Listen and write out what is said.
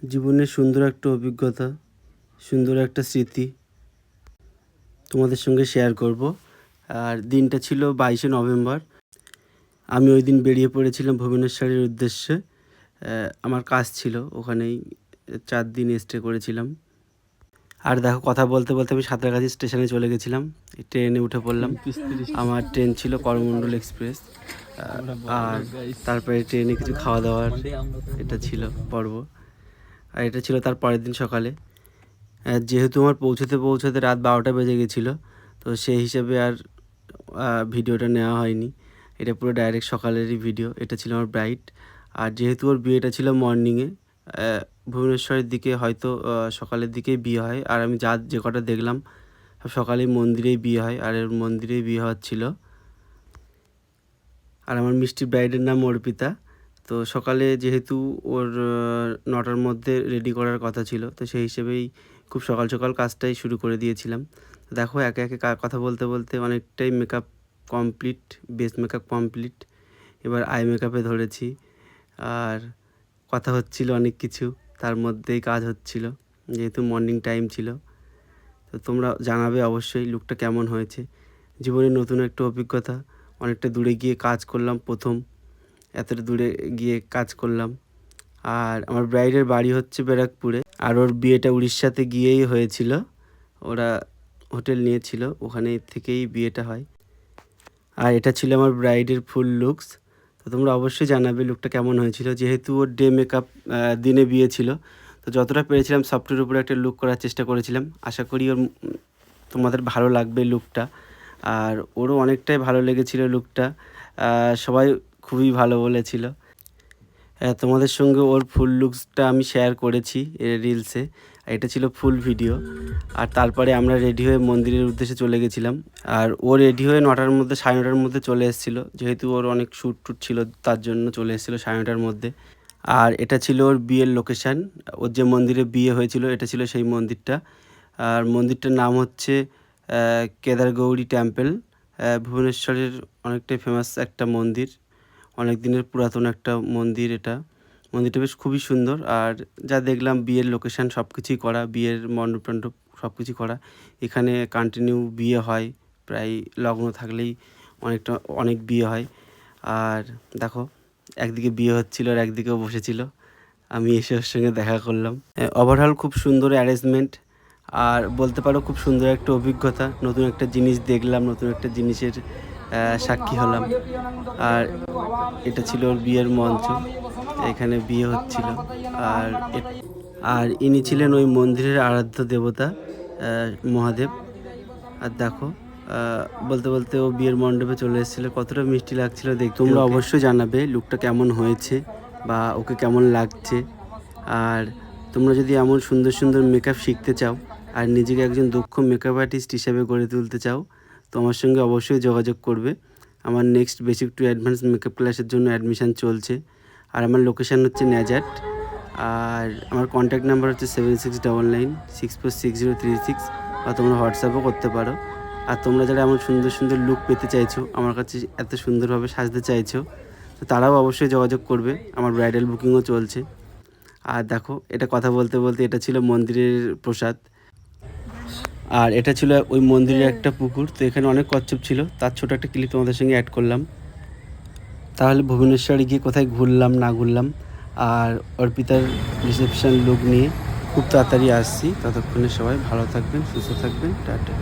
জীবনের সুন্দর একটা অভিজ্ঞতা, সুন্দর একটা স্মৃতি তোমাদের সঙ্গে শেয়ার করব। আর দিনটা ছিল 22শে নভেম্বর। আমি ওই দিন বেরিয়ে পড়েছিলাম ভুবনেশ্বরের উদ্দেশ্যে। আমার কাজ ছিল ওখানেই, 4 দিন স্টে করেছিলাম। আর দেখো, কথা বলতে বলতে আমি সাঁতরাগাছি স্টেশনে চলে গেছিলাম। ট্রেনে উঠে পড়লাম। আমার ট্রেন ছিল করমণ্ডল এক্সপ্রেস। আর তারপরে ট্রেনে কিছু খাওয়া দাওয়ার এটা ছিল পর্ব। আর এটা ছিল তার পরের দিন সকালে। যেহেতু আমার পৌঁছতে রাত 12টা বেজে গেছিলো, তো সেই হিসেবে আর ভিডিওটা নেওয়া হয়নি। এটা পুরো ডাইরেক্ট সকালেরই ভিডিও। এটা ছিল আমার ব্রাইড। আর যেহেতু ওর বিয়েটা ছিল মর্নিংয়ে, ভুবনেশ্বরের দিকে হয়তো সকালের দিকেই বিয়ে হয়। আর আমি যে কটা দেখলাম সকালেই মন্দিরেই বিয়ে হয়, আর এর মন্দিরেই বিয়ে হচ্ছিল। আর আমার মিষ্টি ব্রাইডের নাম অর্পিতা। তো সকালে যেহেতু ওর 9টার মধ্যে রেডি করার কথা ছিল, তো সেই হিসেবেই খুব সকাল সকাল কাজটাই শুরু করে দিয়েছিলাম। দেখো, একে একে কথা বলতে বলতে অনেকটাই makeup complete, base makeup complete. এবার আই মেকআপে ধরেছি। আর কথা হচ্ছিল অনেক কিছু, তার মধ্যেই কাজ হচ্ছিল, যেহেতু মর্নিং টাইম ছিল। তো তোমরা জানাবে অবশ্যই লুকটা কেমন হয়েছে। জীবনের নতুন একটা অভিজ্ঞতা, অনেকটা দূরে গিয়ে কাজ করলাম, প্রথম এতটা দূরে গিয়ে কাজ করলাম। আর আমার ব্রাইডের বাড়ি হচ্ছে ব্যারাকপুরে, আর ওর বিয়েটা উড়িষ্যাতে গিয়েই হয়েছিল। ওরা হোটেল নিয়েছিল, ওখানে থেকেই বিয়েটা হয়। আর এটা ছিল আমার ব্রাইডের ফুল লুকস। তো তোমরা অবশ্যই জানাবে লুকটা কেমন হয়েছিল। যেহেতু ওর ডে মেকআপ, দিনে বিয়ে ছিল, তো যতটা পেরেছিলাম সফটের উপরে একটা লুক করার চেষ্টা করেছিলাম। আশা করি তোমাদের ভালো লাগবে লুকটা। আর ওরও অনেকটাই ভালো লেগেছিল লুকটা। সবাই খুবই ভালো বলেছিল। তোমাদের সঙ্গে ওর ফুল লুকসটা আমি শেয়ার করেছি রিলসে। এটা ছিল ফুল ভিডিও। আর তারপরে আমরা রেডি হয়ে মন্দিরের উদ্দেশ্যে চলে গেছিলাম। আর ও রেডি হয়ে 9টার মধ্যে, 9:30টার মধ্যে চলে এসেছিলো। যেহেতু ওর অনেক শ্যুট টুট ছিল, তার জন্য চলে এসেছিলো 9:30টার মধ্যে। আর এটা ছিল ওর বিয়ের লোকেশান। ওর যে মন্দিরে বিয়ে হয়েছিল, এটা ছিল সেই মন্দিরটা। আর মন্দিরটার নাম হচ্ছে কেদারগৌরী টেম্পল। ভুবনেশ্বরের অনেকটাই ফেমাস একটা মন্দির, অনেক দিনের পুরাতন একটা মন্দির এটা। মন্দিরটা বেশ খুবই সুন্দর। আর যা দেখলাম, বিয়ের লোকেশান সব কিছুই করা, বিয়ের মণ্ডপ টণ্ডপ সব কিছু করা। এখানে কন্টিনিউ বিয়ে হয়, প্রায় লগ্ন থাকলেই অনেক বিয়ে হয়। আর দেখো, একদিকে বিয়ে হচ্ছিল আর একদিকেও বসেছিল। আমি এসে ওর সঙ্গে দেখা করলাম। ওভারঅল খুব সুন্দর অ্যারেঞ্জমেন্ট, আর বলতে পারো খুব সুন্দর একটা অভিজ্ঞতা। নতুন একটা জিনিস দেখলাম, নতুন একটা জিনিসের সাক্ষী হলাম। আর এটা ছিল ওর বিয়ের মঞ্চ, এখানে বিয়ে হচ্ছিল। আর ইনি ছিলেন ওই মন্দিরের আরাধ্য দেবতা, মহাদেব। আর দেখো, বলতে বলতে ও বিয়ের মণ্ডপে চলে এসেছিলো। কতটা মিষ্টি লাগছিল দেখতে। তোমরা অবশ্যই জানাবে লুকটা কেমন হয়েছে বা ওকে কেমন লাগছে। আর তোমরা যদি এমন সুন্দর সুন্দর মেকআপ শিখতে চাও আর নিজেকে একজন দক্ষ মেকআপ আর্টিস্ট হিসেবে গড়ে তুলতে চাও, তো আমার সঙ্গে অবশ্যই যোগাযোগ করবে। আমার next basic to advance makeup ক্লাসের জন্য অ্যাডমিশান চলছে। আর আমার লোকেশান হচ্ছে ন্যাজাট। আর আমার কন্ট্যাক্ট নাম্বার হচ্ছে 7699646036, বা তোমরা হোয়াটসঅ্যাপও করতে পারো। আর তোমরা যারা এমন সুন্দর সুন্দর লুক পেতে চাইছো, আমার কাছে এত সুন্দরভাবে সাজতে চাইছো, তো তারাও অবশ্যই যোগাযোগ করবে। আমার ব্রাইডাল বুকিংও চলছে। আর দেখো, এটা কথা বলতে বলতে এটা ছিল মন্দিরের প্রসাদ। আর এটা ছিল ওই মন্দিরের একটা পুকুর। তো এখানে অনেক কচ্ছপ ছিল, তার ছোটো একটা ক্লিপ তোমাদের সঙ্গে অ্যাড করলাম। তাহলে ভুবনেশ্বরে গিয়ে কোথায় ঘুরলাম না ঘুরলাম। আর অর্পিতার রিসেপশন লুক নিয়ে খুব তাড়াতাড়ি আসছি। ততক্ষণে সবাই ভালো থাকবেন, সুস্থ থাকবেন। টাটা।